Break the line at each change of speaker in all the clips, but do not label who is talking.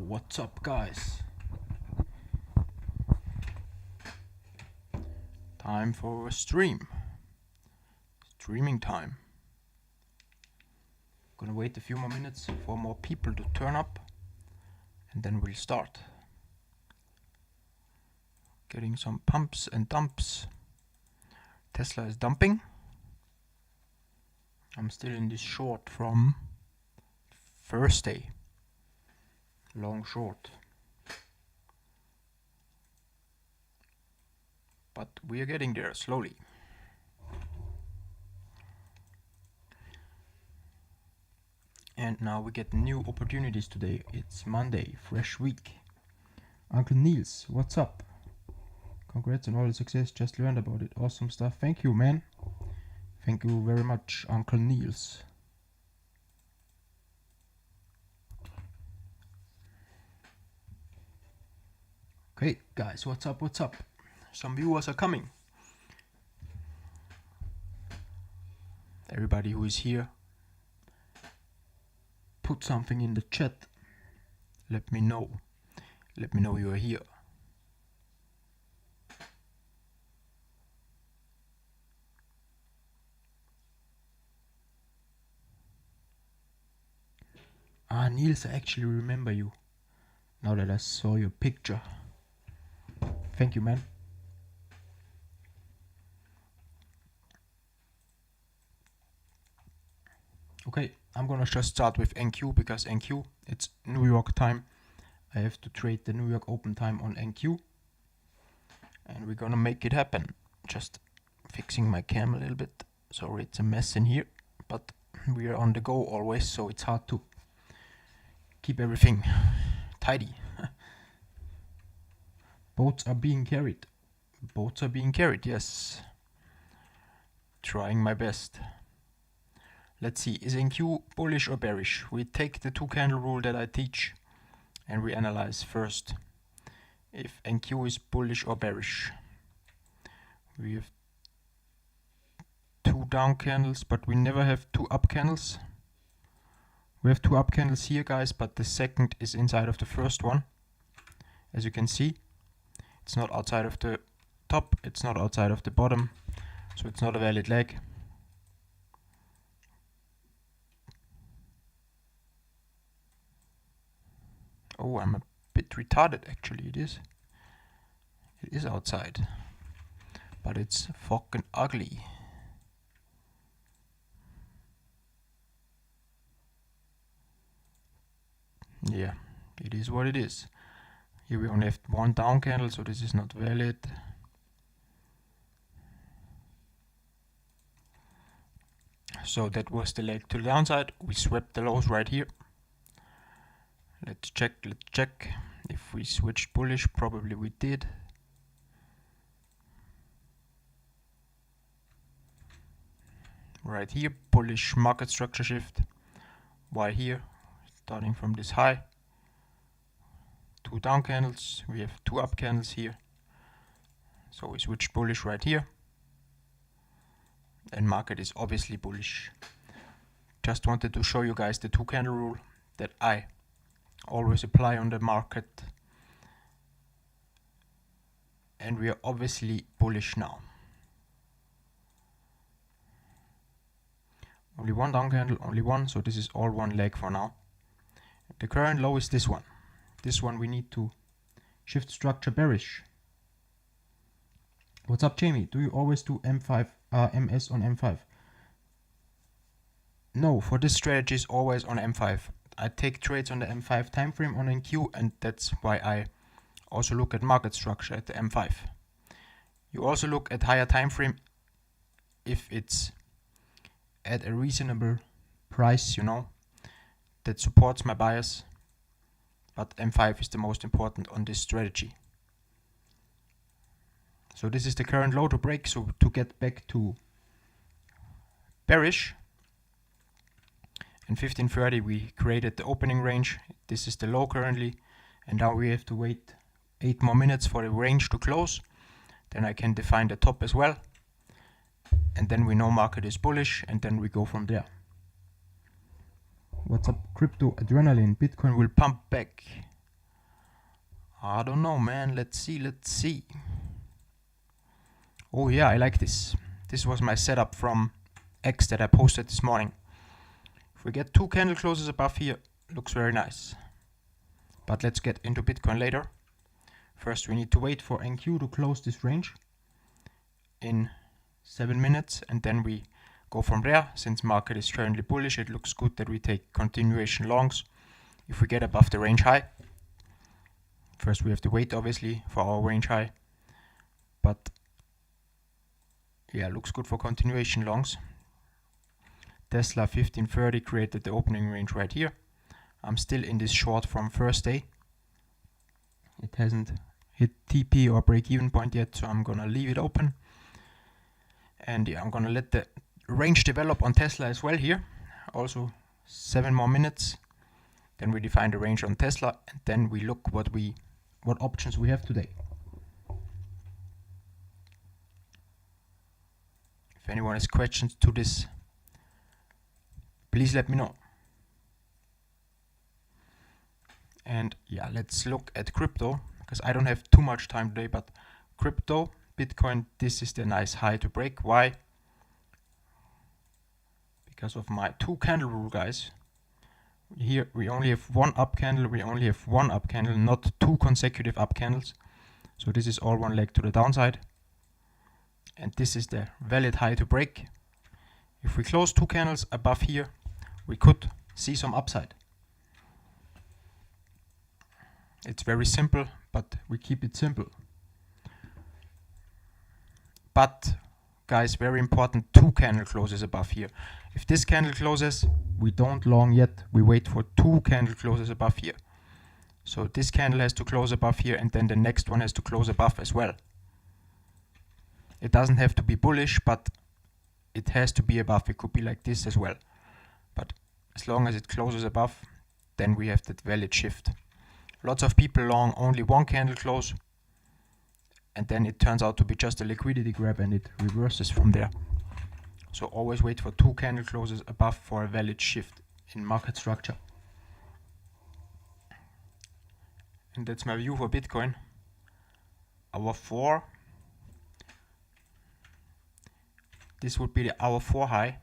what's up, guys? Time for a stream. Streaming time. Gonna wait a few more minutes for more people to turn up, and then we'll start. Getting some pumps and dumps. Tesla is dumping. I'm still in this short from Thursday. Long short. But we are getting there slowly. And now we get new opportunities today. It's Monday, fresh week. Uncle Niels, what's up? Congrats on all the success, just learned about it. Awesome stuff. Thank you, man. Thank you very much, Uncle Niels. Okay, guys, what's up, what's up? Some viewers are coming. Everybody who is here, put something in the chat. Let me know. Let me know you are here. Ah, Niels, I actually remember you. Now that I saw your picture. Thank you, man. Okay, I'm gonna just start with NQ because NQ, it's New York time. I have to trade the New York Open time on NQ. And we're gonna make it happen. Just fixing my cam a little bit. Sorry, it's a mess in here. But we are on the go always, so it's hard to keep everything tidy. Boats are being carried. Boats are being carried, yes. Trying my best. Let's see, is NQ bullish or bearish? We take the two candle rule that I teach and we analyze first if NQ is bullish or bearish. We have two down candles, but we never have two up candles. We have two up candles here, guys, but the second is inside of the first one. As you can see, it's not outside of the top, it's not outside of the bottom, so it's not a valid leg. Oh, I'm a bit retarded actually, it is. It is outside, but it's fucking ugly. Yeah, it is what it is. Here we only have one down candle, so this is not valid. So that was the leg to the downside. We swept the lows right here. Let's check if we switched bullish. Probably we did. Right here, bullish market structure shift. Why here? Starting from this high. Two down candles, we have two up candles here. So we switched bullish right here. And market is obviously bullish. Just wanted to show you guys the two candle rule that I always apply on the market. And we are obviously bullish now. Only one down candle, only one, so this is all one leg for now. The current low is this one. This one we need to shift structure bearish. What's up, Jamie? Do you always do M5 MS on M5? No, for this strategy is always on M5. I take trades on the M5 time frame on NQ, and that's why I also look at market structure at the M5. You also look at higher time frame if it's at a reasonable price, you know, that supports my bias. But M5 is the most important on this strategy. So this is the current low to break. So to get back to bearish, in 1530 we created the opening range. This is the low currently. And now we have to wait 8 more minutes for the range to close. Then I can define the top as well. And then we know market is bullish, and then we go from there. What's up, crypto adrenaline? Bitcoin will pump back. I don't know, man. Let's see. Oh yeah, I like this. This was my setup from X that I posted this morning. If we get 2 candle closes above here, looks very nice. But let's get into Bitcoin later. First we need to wait for NQ to close this range in 7 minutes, and then we go from there. Since market is currently bullish, it looks good that we take continuation longs if we get above the range high. First we have to wait obviously for our range high, but yeah, looks good for continuation longs. Tesla 1530 created the opening range right here. I'm still in this short from first day. It hasn't hit TP or break even point yet, so I'm gonna leave it open. And yeah, I'm gonna let the range develop on Tesla as well here. Also 7 more minutes. Then we define the range on Tesla, and then we look what options we have today. If anyone has questions to this, please let me know. And yeah, let's look at crypto, because I don't have too much time today, but crypto, Bitcoin, this is the nice high to break. Why? Because of my 2 candle rule, guys. Here we only have 1 up candle, not 2 consecutive up candles. So this is all 1 leg to the downside. And this is the valid high to break. If we close 2 candles above here, we could see some upside. It's very simple, but we keep it simple. But guys, very important, 2 candle closes above here. If this candle closes, we don't long yet. We wait for 2 candle closes above here. So this candle has to close above here, and then the next one has to close above as well. It doesn't have to be bullish, but it has to be above. It could be like this as well. But as long as it closes above, then we have that valid shift. Lots of people long only 1 candle close, and then it turns out to be just a liquidity grab and it reverses from there. So always wait for 2 candle closes above for a valid shift in market structure. And that's my view for Bitcoin. Hour 4. This would be the hour 4 high.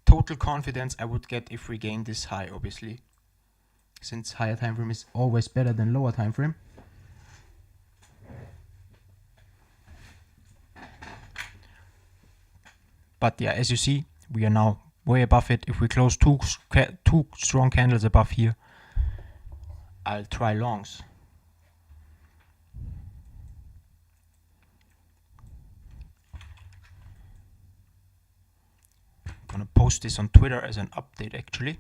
Total confidence I would get if we gain this high, obviously, since higher time frame is always better than lower time frame. But yeah, as you see, we are now way above it. If we close 2 strong candles above here, I'll try longs. I'm gonna post this on Twitter as an update actually.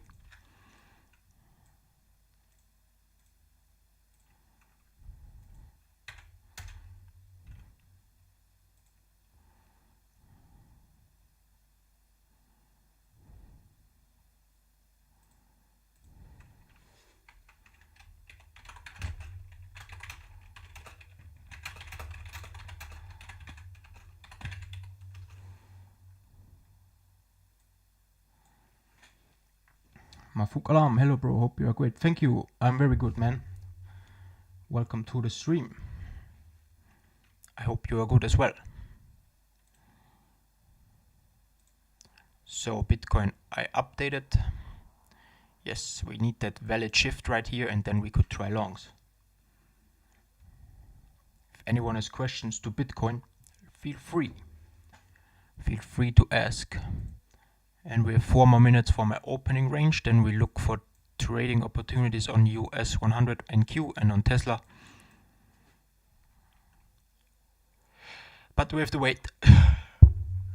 Mafuk Alam, hello bro, hope you are great. Thank you, I'm very good, man. Welcome to the stream. I hope you are good as well. So Bitcoin, I updated. Yes, we need that valid shift right here, and then we could try longs. If anyone has questions to Bitcoin, feel free to ask. And we have 4 more minutes for my opening range. Then we look for trading opportunities on US 100 NQ and on Tesla. But we have to wait.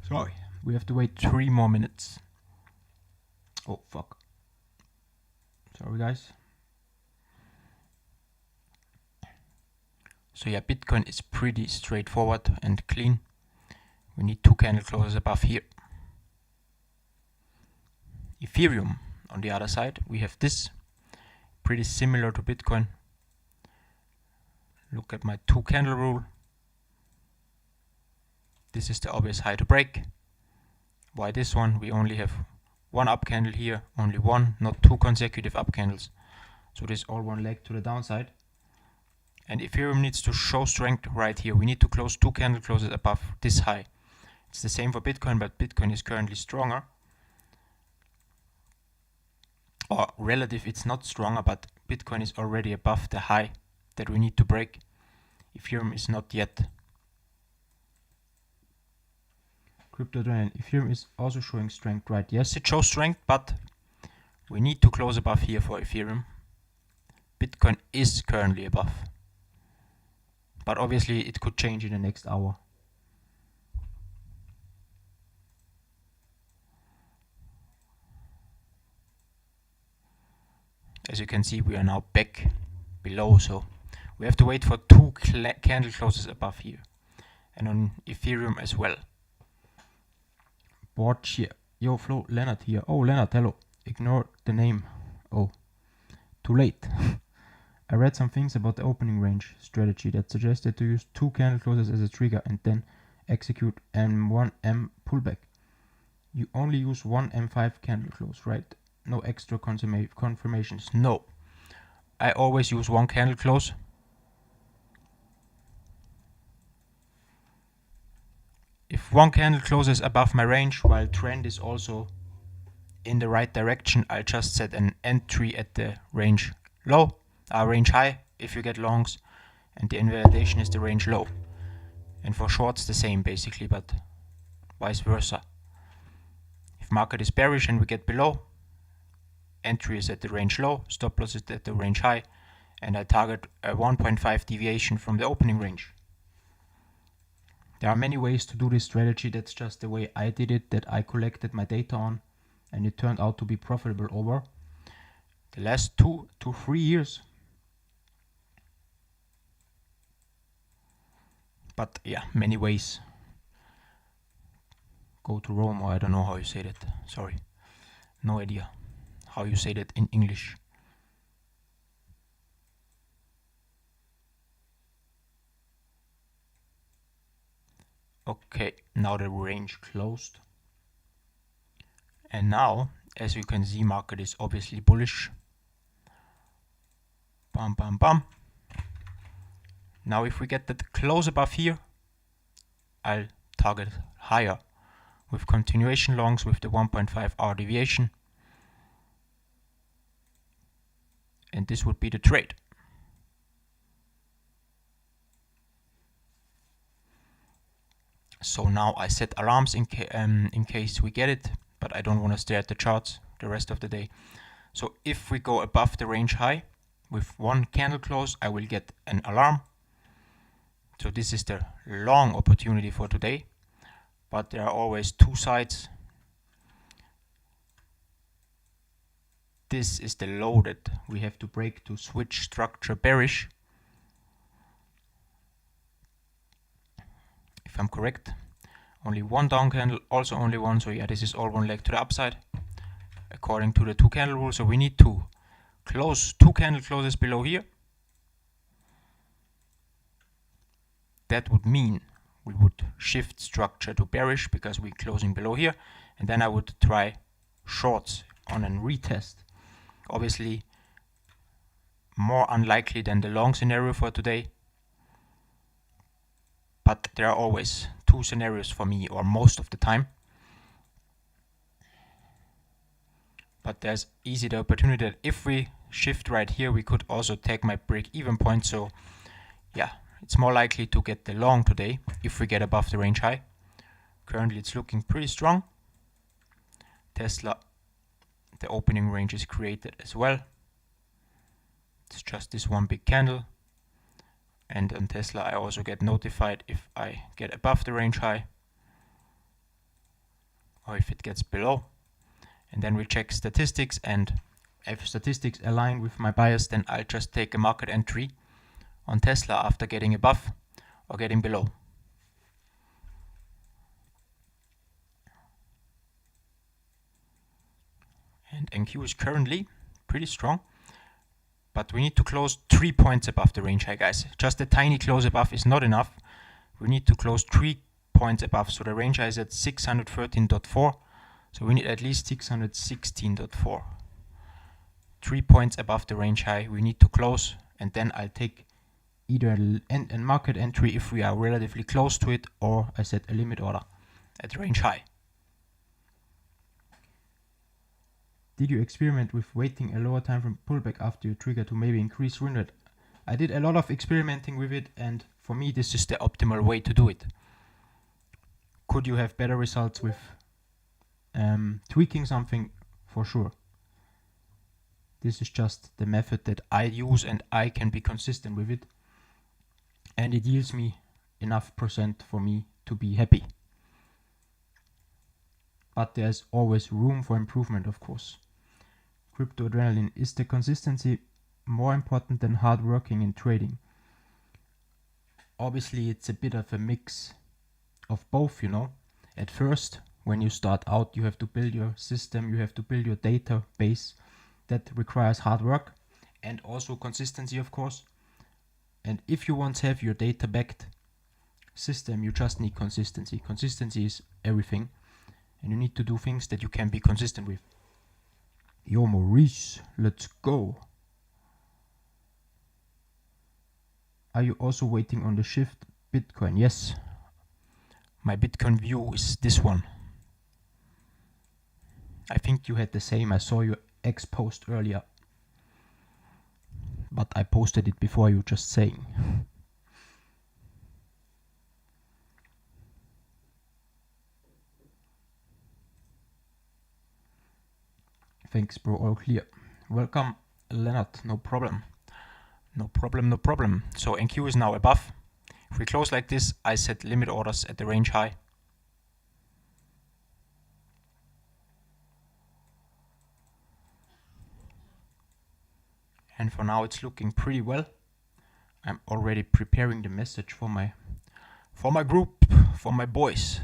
Sorry. We have to wait 3 more minutes. Oh, fuck. Sorry, guys. So yeah, Bitcoin is pretty straightforward and clean. We need 2 candle closes above here. Ethereum, on the other side, we have this, pretty similar to Bitcoin. Look at my 2 candle rule. This is the obvious high to break. Why this one? We only have 1 up candle here, only 1, not 2 consecutive up candles. So this is all 1 leg to the downside. And Ethereum needs to show strength right here. We need to close 2 candle closes above this high. It's the same for Bitcoin, but Bitcoin is currently stronger. Or relative, it's not stronger, but Bitcoin is already above the high that we need to break. Ethereum is not yet. Crypto Giant, Ethereum is also showing strength, right? Yes, it shows strength, but we need to close above here for Ethereum. Bitcoin is currently above, but obviously it could change in the next hour. As you can see, we are now back below, so we have to wait for 2 candle closes above here, and on Ethereum as well. Board here. Yo, Flo, Leonard here. Oh, Leonard, hello. Ignore the name. Oh, too late. I read some things about the opening range strategy that suggested to use 2 candle closes as a trigger and then execute M1 M pullback. You only use 1 M5 candle close, right? No extra confirmations. No. I always use 1 candle close. If 1 candle closes above my range while trend is also in the right direction, I'll just set an entry at the range low, range high if you get longs, and the invalidation is the range low. And for shorts the same basically, but vice versa. If market is bearish and we get below, entry is at the range low, stop loss is at the range high, and I target a 1.5 deviation from the opening range. There are many ways to do this strategy. That's just the way I did it, that I collected my data on, and it turned out to be profitable over the last 2 to 3 years. But yeah, many ways. Go to Rome, or I don't know how you say that. Sorry, no idea how you say that in English. Okay, now the range closed. And now, as you can see, market is obviously bullish. Bam, bam, bam. Now if we get that close above here, I'll target higher with continuation longs with the 1.5 hour deviation. And this would be the trade. So now I set alarms in case we get it, but I don't want to stare at the charts the rest of the day. So if we go above the range high with 1 candle close, I will get an alarm. So this is the long opportunity for today, but there are always 2 sides. This is the low that we have to break to switch structure bearish. If I'm correct, only 1 down candle, also only 1, so yeah, this is all 1 leg to the upside according to the 2 candle rule. So we need to close 2 candle closes below here. That would mean we would shift structure to bearish because we're closing below here, and then I would try shorts on a retest. Obviously more unlikely than the long scenario for today, but there are always 2 scenarios for me, or most of the time. But there's easy the opportunity that if we shift right here, we could also take my break-even point. So yeah, it's more likely to get the long today if we get above the range high. Currently it's looking pretty strong. Tesla, the opening range is created as well. It's just this 1 big candle. And on Tesla, I also get notified if I get above the range high or if it gets below. And then we check statistics, and if statistics align with my bias, then I'll just take a market entry on Tesla after getting above or getting below. And NQ is currently pretty strong. But we need to close 3 points above the range high, guys. Just a tiny close above is not enough. We need to close 3 points above. So the range high is at 613.4. So we need at least 616.4. 3 points above the range high we need to close. And then I'll take either an end and market entry if we are relatively close to it, or I set a limit order at range high. Did you experiment with waiting a lower time frame pullback after you trigger to maybe increase win rate? I did a lot of experimenting with it, and for me this is the optimal way to do it. Could you have better results with tweaking something? For sure. This is just the method that I use, and I can be consistent with it, and it yields me enough percent for me to be happy. But there's always room for improvement, of course. Crypto Adrenaline, is the consistency more important than hard working in trading? Obviously it's a bit of a mix of both, you know. At first, when you start out, you have to build your system, you have to build your database. That requires hard work and also consistency, of course. And if you want to have your data backed system, you just need consistency. Consistency is everything, and you need to do things that you can be consistent with. Yo, Maurice, let's go. Are you also waiting on the shift Bitcoin? Yes. My Bitcoin view is this one. I think you had the same. I saw your X post earlier, but I posted it before you, just saying. Thanks, bro. All clear. Welcome, Leonard. No problem. No problem, no problem. So NQ is now above. If we close like this, I set limit orders at the range high. And for now it's looking pretty well. I'm already preparing the message for my group, for my boys.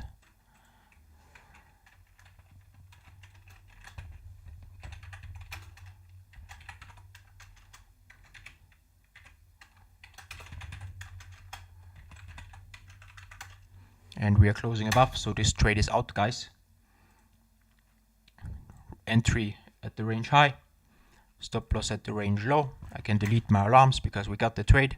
And we are closing above, so this trade is out, guys. Entry at the range high, stop loss at the range low. I can delete my alarms because we got the trade.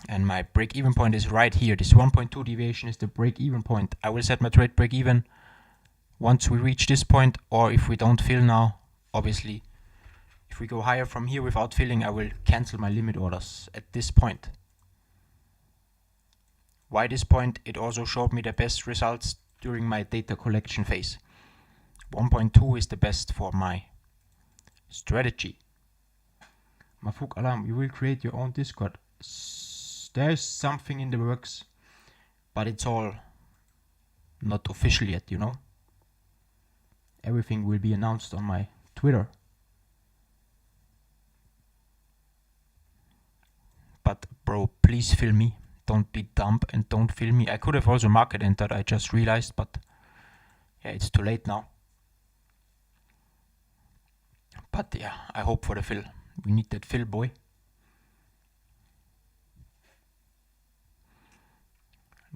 And my break-even point is right here. This 1.2 deviation is the break-even point. I will set my trade break-even once we reach this point, or if we don't fill now, obviously. If we go higher from here without filling, I will cancel my limit orders at this point. Why this point? It also showed me the best results during my data collection phase. 1.2 is the best for my strategy. Mafuk Alarm, you will create your own Discord. There's something in the works, but it's all not official yet, you know. Everything will be announced on my Twitter. But bro, please fill me. Don't be dumb and don't fill me. I could have also market entered, I just realized, but yeah, it's too late now. But yeah, I hope for the fill. We need that fill, boy.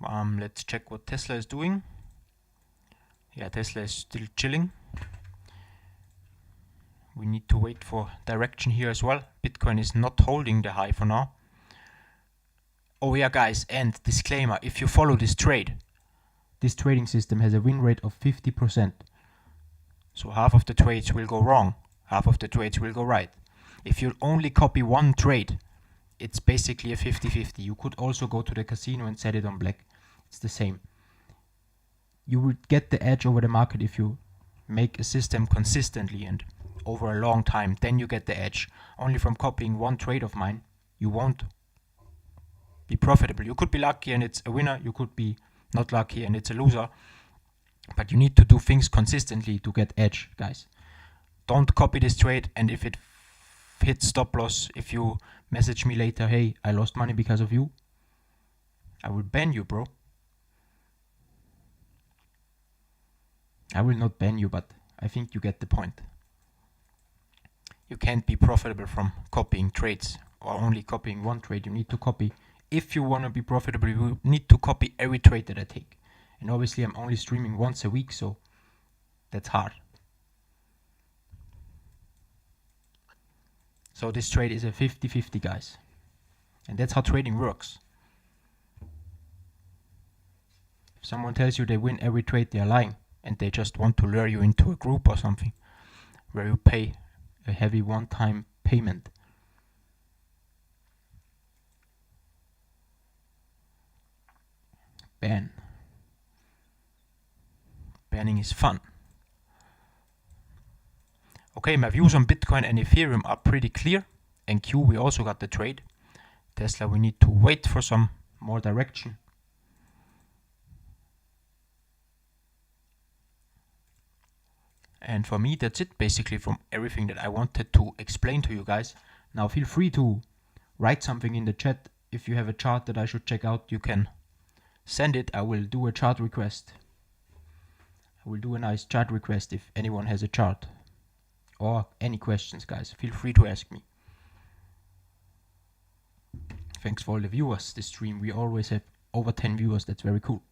Let's check what Tesla is doing. Yeah, Tesla is still chilling. We need to wait for direction here as well. Bitcoin is not holding the high for now. Oh yeah, guys, and disclaimer, if you follow this trade, this trading system has a win rate of 50%. So half of the trades will go wrong, half of the trades will go right. If you only copy one trade, it's basically a 50-50. You could also go to the casino and set it on black. It's the same. You would get the edge over the market if you make a system consistently and over a long time. Then you get the edge. Only from copying one trade of mine, you won't be profitable. You could be lucky and it's a winner. You could be not lucky and it's a loser. But you need to do things consistently to get edge, guys. Don't copy this trade, and if it hits stop loss, if you message me later, hey, I lost money because of you, I will ban you, bro. I will not ban you, but I think you get the point. You can't be profitable from copying trades or only copying one trade. You need to copy. If you want to be profitable, you need to copy every trade that I take. And obviously I'm only streaming once a week, so that's hard. So this trade is a 50-50, guys. And that's how trading works. If someone tells you they win every trade, they're lying. And they just want to lure you into a group or something where you pay a heavy one-time payment. Ban. Banning is fun. Okay, my views on Bitcoin and Ethereum are pretty clear. NQ, we also got the trade. Tesla, we need to wait for some more direction. And for me, that's it basically from everything that I wanted to explain to you guys. Now feel free to write something in the chat. If you have a chart that I should check out, you can send it. I will do a chart request. I will do a nice chart request if anyone has a chart. Or any questions, guys. Feel free to ask me. Thanks for all the viewers this stream. We always have over 10 viewers. That's very cool.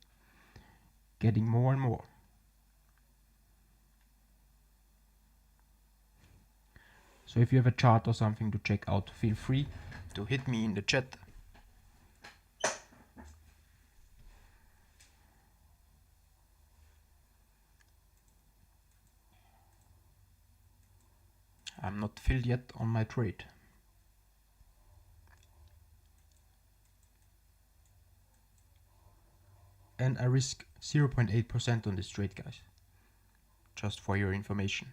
Getting more and more. So if you have a chart or something to check out, feel free to hit me in the chat. I'm not filled yet on my trade. And I risk 0.8% on this trade, guys. Just for your information.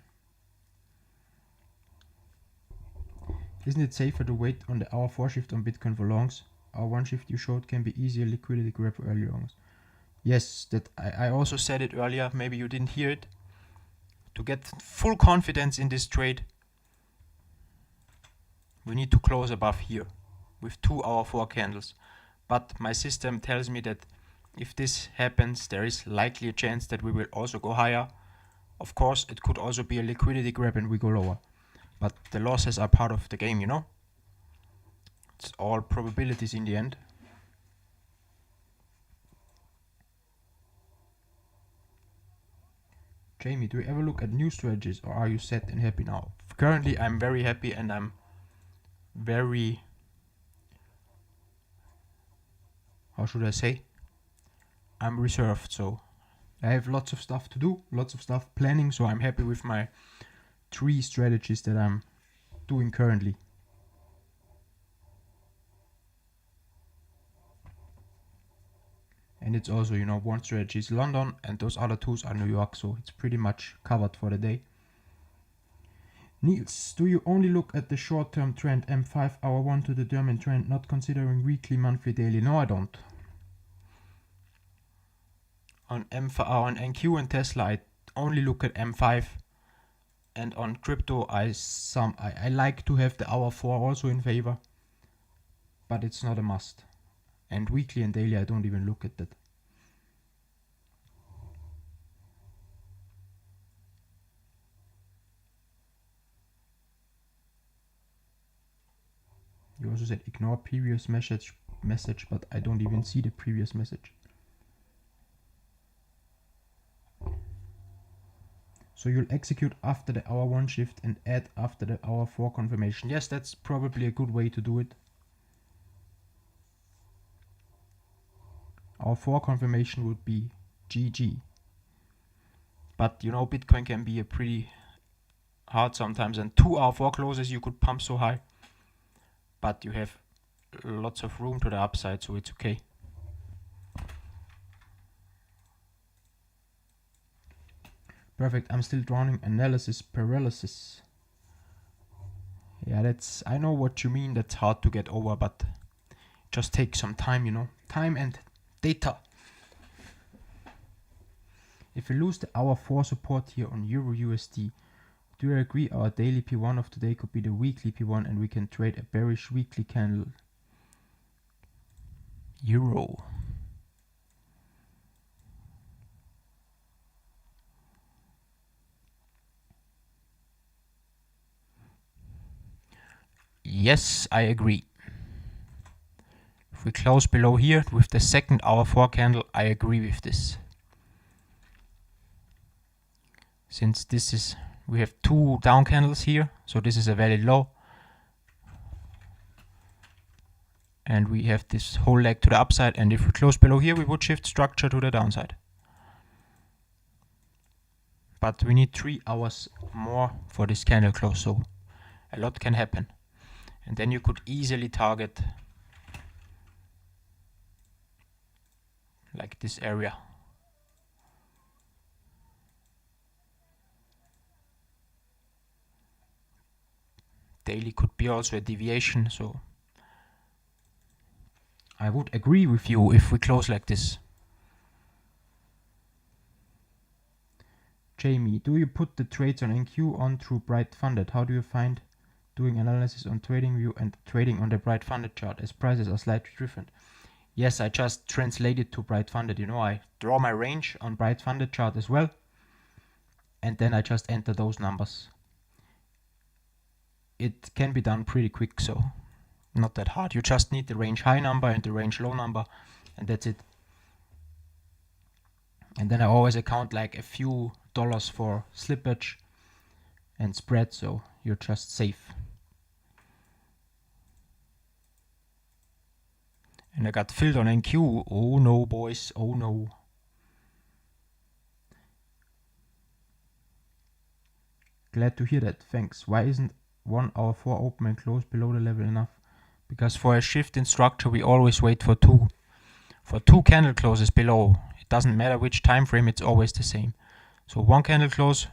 Isn't it safer to wait on the hour 4 shift on Bitcoin for longs? Hour 1 shift you showed can be easier liquidity grab for early longs. Yes, that I also said it earlier, maybe you didn't hear it. To get full confidence in this trade, we need to close above here with 2 hour 4 candles. But my system tells me that if this happens, there is likely a chance that we will also go higher. Of course, it could also be a liquidity grab and we go lower. But the losses are part of the game, you know? It's all probabilities in the end. Jamie, do you ever look at new strategies or are you set and happy now? Currently, I'm very happy and I'm very, how should I say? I'm reserved, so I have lots of stuff to do, lots of stuff planning, so I'm happy with my 3 strategies that I'm doing currently. And it's also, you know, one strategy is London and those other 2 are New York, so it's pretty much covered for the day. Niels, do you only look at the short-term trend M5 hour 1 to determine trend, not considering weekly, monthly, daily? No, I don't. On M5, on NQ and Tesla, I only look at M5. And on crypto, I like to have the hour 4 also in favor, but it's not a must. And weekly and daily, I don't even look at that. You also said ignore previous message, but I don't even see the previous message. So you'll execute after the hour 1 shift and add after the hour 4 confirmation. Yes, that's probably a good way to do it. Hour 4 confirmation would be GG. But you know, Bitcoin can be a pretty hard sometimes, and 2 hour 4 closes you could pump so high. But you have lots of room to the upside, so it's okay. Perfect, I'm still drowning analysis paralysis. Yeah, that's, I know what you mean, that's hard to get over, but just take some time, you know, time and data. If we lose the hour 4 support here on Euro USD, do you agree our daily P1 of today could be the weekly P1 and we can trade a bearish weekly candle? Euro. Yes, I agree. If we close below here with the second hour 4 candle, I agree with this. Since this is, we have 2 down candles here, so this is a valid low. and we have this whole leg to the upside, and if we close below here we would shift structure to the downside. But we need 3 hours more for this candle close, so a lot can happen. And then you could easily target like this area. Daily could be also a deviation, so I would agree with you if we close like this. Jamie, do you put the trades on NQ on through Bright Funded? How do you find doing analysis on TradingView and trading on the Bright Funded chart, as prices are slightly different? Yes, I just translate it to Bright Funded. You know, I draw my range on Bright Funded chart as well, and then I just enter those numbers. It can be done pretty quick, so not that hard. You just need the range high number and the range low number, and that's it. And then I always account like a few dollars for slippage and spread, so you're just safe. And I got filled on NQ. Oh no, boys, oh no. Glad to hear that, thanks. Why isn't 1 hour 4 open and close below the level enough? Because for a shift in structure we always wait for 2. For 2 candle closes below. It doesn't matter which time frame, it's always the same. So 1 candle close,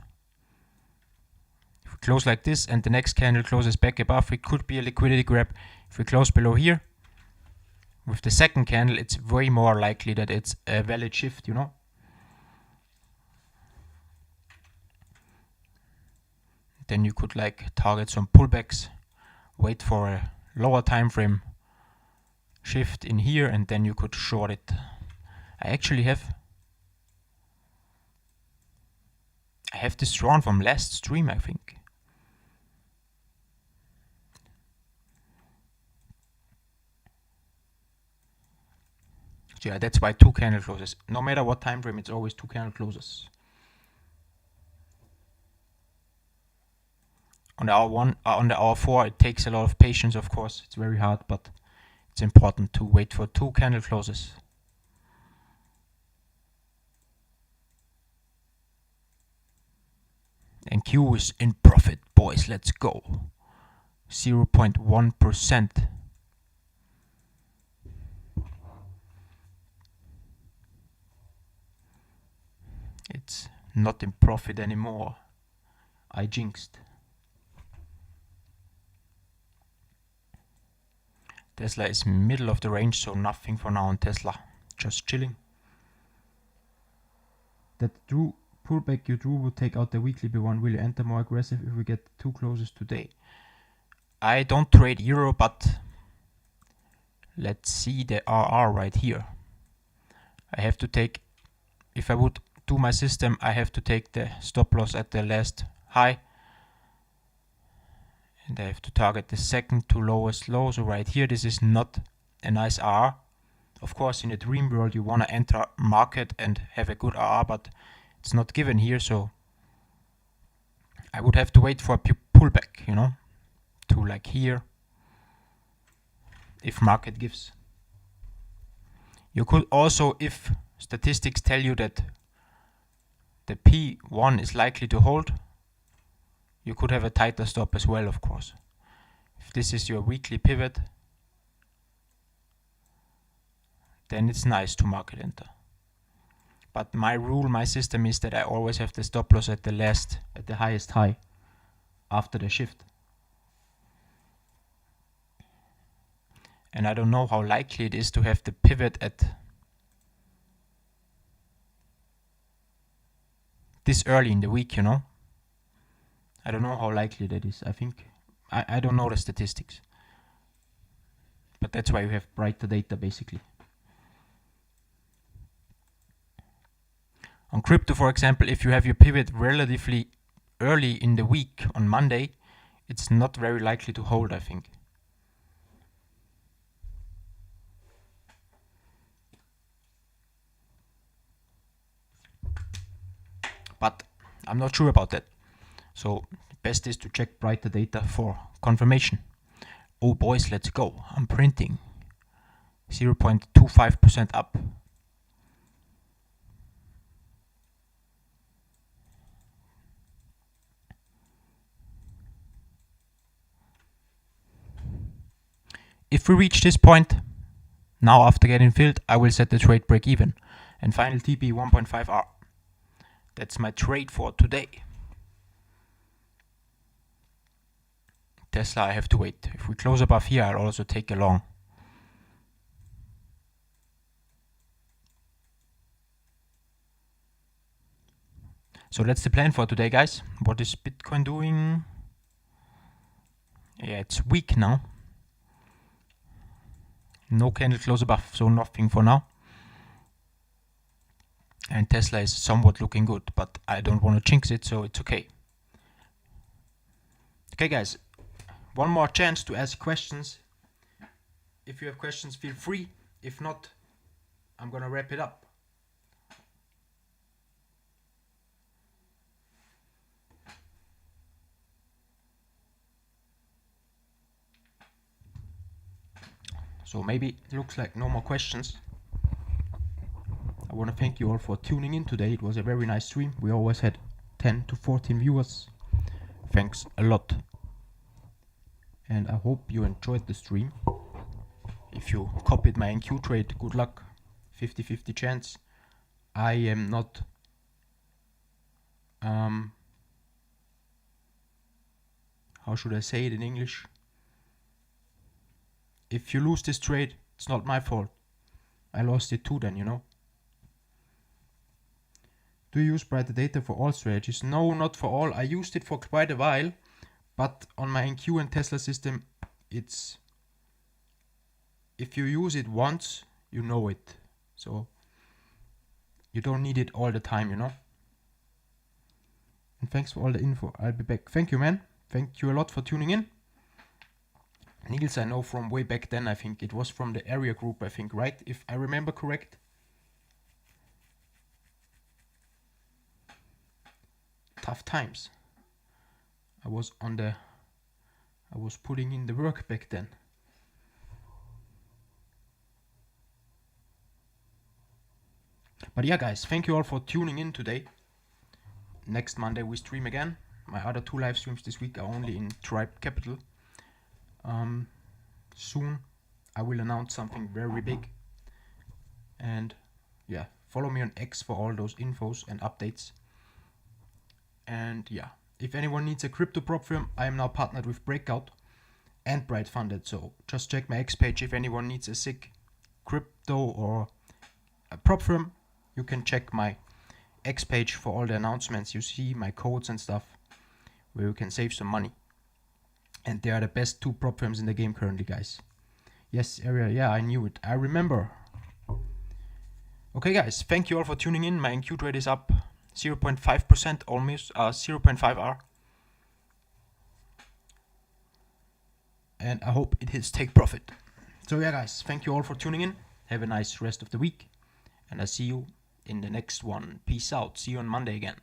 if we close like this and the next candle closes back above, it could be a liquidity grab. If we close below here, with the second candle, it's way more likely that it's a valid shift, you know. Then you could like target some pullbacks, wait for a lower time frame shift in here, and then you could short it. I actually have this drawn from last stream, I think. So yeah, that's why 2 candle closes. No matter what time frame, it's always 2 candle closes. On the hour 1, on the hour 4, it takes a lot of patience, of course. It's very hard, but it's important to wait for 2 candle closes. And Q is in profit, boys. Let's go. 0.1%. It's not in profit anymore. I jinxed. Tesla is middle of the range, so nothing for now on Tesla. Just chilling. That drew pullback you drew would take out the weekly B1. Will you enter more aggressive if we get 2 closes today? I don't trade euro, but let's see the RR right here. I have to take, if I would do my system, I have to take the stop loss at the last high. And I have to target the second to lowest low. So right here, this is not a nice RR. Of course, in a dream world, you want to enter market and have a good RR, but it's not given here. So I would have to wait for a pullback, you know, to like here, if market gives. You could also, if statistics tell you that the P1 is likely to hold, you could have a tighter stop as well, of course. If this is your weekly pivot, then it's nice to market enter. But my rule, my system is that I always have the stop loss at the highest high after the shift. And I don't know how likely it is to have the pivot at this early in the week, you know. I don't know how likely that is. I think, I don't know the statistics. But that's why you have brighter data, basically. On crypto, for example, if you have your pivot relatively early in the week on Monday, it's not very likely to hold, I think. But I'm not sure about that. So best is to check brighter data for confirmation. Oh boys, let's go. I'm printing. 0.25% up. If we reach this point, now after getting filled, I will set the trade break even and final TP 1.5R. That's my trade for today. Tesla, I have to wait. If we close above here, I'll also take a long. So that's the plan for today, guys. What is Bitcoin doing? Yeah, it's weak now. No candle close above, so nothing for now. And Tesla is somewhat looking good, but I don't want to jinx it, so it's okay. Okay, guys, one more chance to ask questions. If you have questions, feel free. If not, I'm gonna wrap it up. So maybe it looks like no more questions. I want to thank you all for tuning in today. It was a very nice stream. We always had 10 to 14 viewers. Thanks a lot. And I hope you enjoyed the stream. If you copied my NQ trade, good luck. 50-50 chance. I am not how should I say it in English? If you lose this trade, it's not my fault. I lost it too then, you know. Do you use Brighter Data for all strategies? No, not for all. I used it for quite a while, but on my NQ and Tesla system, it's if you use it once, you know it. So you don't need it all the time, you know. And thanks for all the info. I'll be back. Thank you, man. Thank you a lot for tuning in. Niels, I know from way back then. I think it was from the area group, I think, right? If I remember correct. Tough times. I was putting in the work back then. But yeah, guys, thank you all for tuning in today. Next Monday we stream again. My other 2 live streams this week are only in Tribe Capital. Soon I will announce something very big. And yeah, follow me on X for all those infos and updates. And yeah, if anyone needs a crypto prop firm, I am now partnered with Breakout and Bright Funded. So just check my X page if anyone needs a sick crypto or a prop firm. You can check my X page for all the announcements. You see my codes and stuff where you can save some money. And they are the best 2 prop firms in the game currently, guys. Yes, area. Yeah, I knew it. I remember. Okay, guys, thank you all for tuning in. My NQ trade is up 0.5%, almost 0.5R. And I hope it hits take profit. So yeah, guys, thank you all for tuning in. Have a nice rest of the week. And I'll see you in the next one. Peace out. See you on Monday again.